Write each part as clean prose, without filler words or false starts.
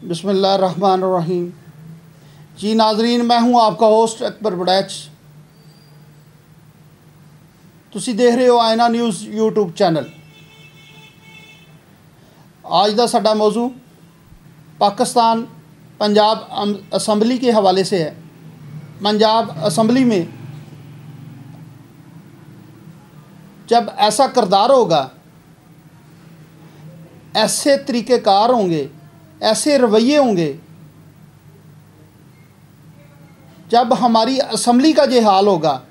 बिस्मिल्लाहिर्रहमानिर्रहीम। जी नाजरीन, मैं हूं आपका होस्ट अकबर बड़ैच। तुसी देख रहे हो आईना न्यूज़ यूट्यूब चैनल। आज का साडा मौजू पाकिस्तान पंजाब असम्बली के हवाले से है। पंजाब असम्बली में जब ऐसा किरदार होगा, ऐसे तरीक़ेकार होंगे, ऐसे रवैये होंगे, जब हमारी असम्बली का ये हाल होगा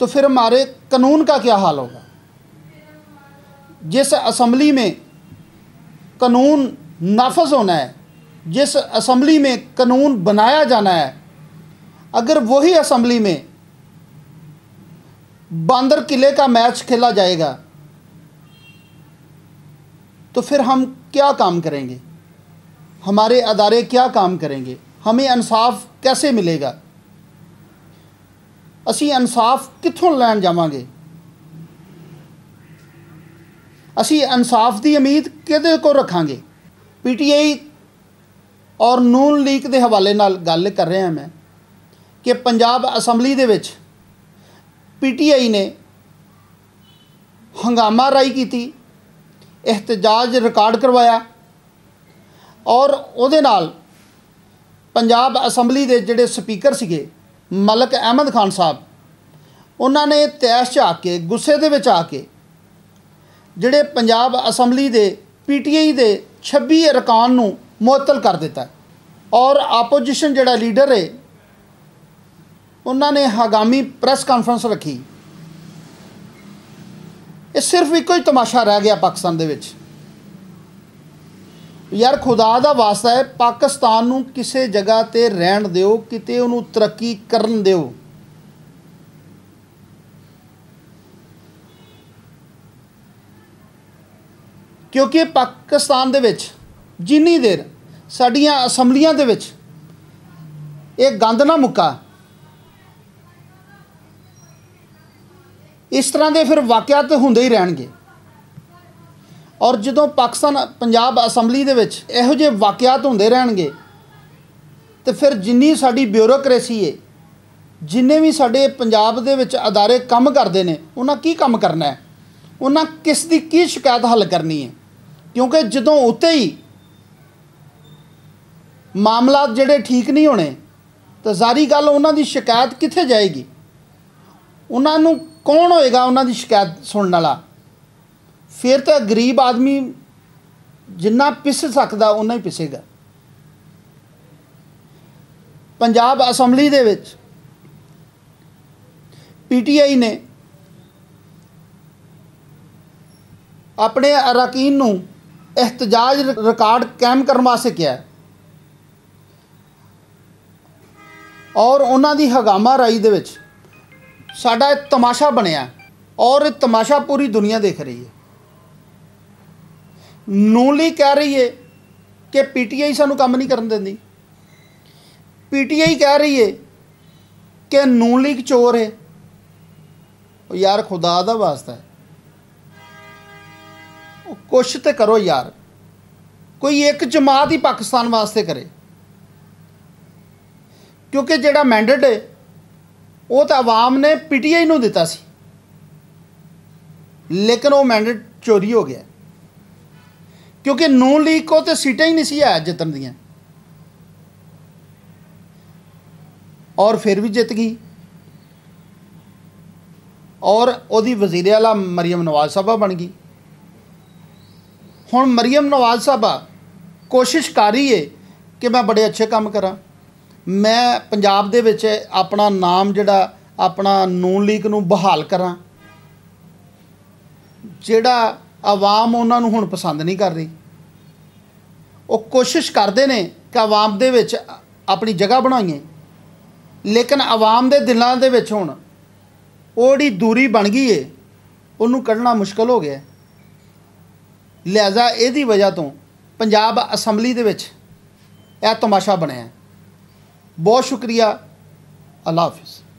तो फिर हमारे कानून का क्या हाल होगा। जिस असम्बली में कानून नाफज होना है, जिस असम्बली में कानून बनाया जाना है, अगर वही असम्बली में बंदर किले का मैच खेला जाएगा तो फिर हम क्या काम करेंगे, हमारे अदारे क्या काम करेंगे, हमें इंसाफ कैसे मिलेगा, असी इंसाफ कित्थों लैन जावांगे, असी इंसाफ की उम्मीद किहदे को रखांगे। PTI और नून लीग के हवाले नाल गल कर रहा मैं कि पंजाब असम्बली दे विच PTI ने हंगामा राई की, एहतजाज रिकॉर्ड करवाया और उहदे नाल पंजाब असम्बली के जिहड़े स्पीकर सीगे मलिक अहमद खान साहब, उन्होंने तैश च आके गुस्से दे विच आके जिहड़े पंजाब असम्बली के PTI के 26 अरकान नूं मुअत्तल कर दिता और आपोजिशन जिहड़ा लीडर है उन्होंने हंगामी प्रैस कॉन्फ्रेंस रखी। ये सिर्फ एक ही तमाशा रह गया पाकिस्तान दे विच। यार खुदा दा वास्ता है, पाकिस्तान नूं किसी जगह ते रहन दिओ, किते उहनूं तरक्की करन दिओ। क्योंकि पाकिस्तान दे विच जिन्नी देर साडियां असम्बलियां दे विच एक गंद ना मुक्का, इस तरह के फिर वाक़यात होंदे ही रहणगे। और जदों पाकिस्तान पंजाब असम्बली दे विच इहो जिहे वाक़यात होंदे रहणगे तो फिर जिन्नी साडी ब्यूरोक्रेसी है, जिन्ने भी साडे पंजाब दे विच अदारे काम करदे ने, उन्हां की काम करना है, उन्हां किस दी की शिकायत हल करनी है। क्योंकि जदों उत्ते ही मामलात जिहड़े ठीक नहीं होने तो जारी गल उन्हां दी शिकायत कित्थे जाएगी, उन्हां नूं कौन होएगा उन्हां दी शिकायत सुनने वाला। फिर तो गरीब आदमी जिन्ना पिस सकदा उन्ना ही पिसेगा। पंजाब असम्बली दे विच PTI ने अपने अरकान नूं एहतजाज रिकॉर्ड कायम करने वास्ते किया और उन्हां दी हंगामा राई दे विच साडा एक तमाशा बनया और तमाशा पूरी दुनिया देख रही है। नून लीग कह रही है कि PTI सानू काम नहीं करन देंदी, PTI कह रही है कि नून लीग चोर है। यार खुदा दा वास्ता है, कुछ तो करो यार, कोई एक जमात ही पाकिस्तान वास्ते करे। क्योंकि जिहड़ा मैंडेट है वो तो आवाम ने PTI नूं दिता सी, लेकिन वो मैंडेट चोरी हो गया क्योंकि नून लीग को तो सीटें ही नहीं सी है जितन दियां, और फिर भी जित गई। और ओदी वज़ीर आला मरियम नवाज साहबा बन गई। हुण मरियम नवाज साहबा कोशिश कर रही है कि मैं बड़े अच्छे काम करा, मैं पंजाब दे विच अपना नाम जिहड़ा अपना नून लीग नूं बहाल करा। जिहड़ा आवाम उन्हां नूं हुण पसंद नहीं कर रही, वो कोशिश करते ने कि आवाम दे विच अपनी जगह बनाइए, लेकिन आवाम दे दिलां दे विच हुण वो जिहड़ी दूरी बन गई है उन्होंने कढ़ना मुश्किल हो गया। लिहाजा इहदी वजह तो पंजाब असम्बली दे विच यह तमाशा बनया। बहुत शुक्रिया, अल्लाह हाफिज़।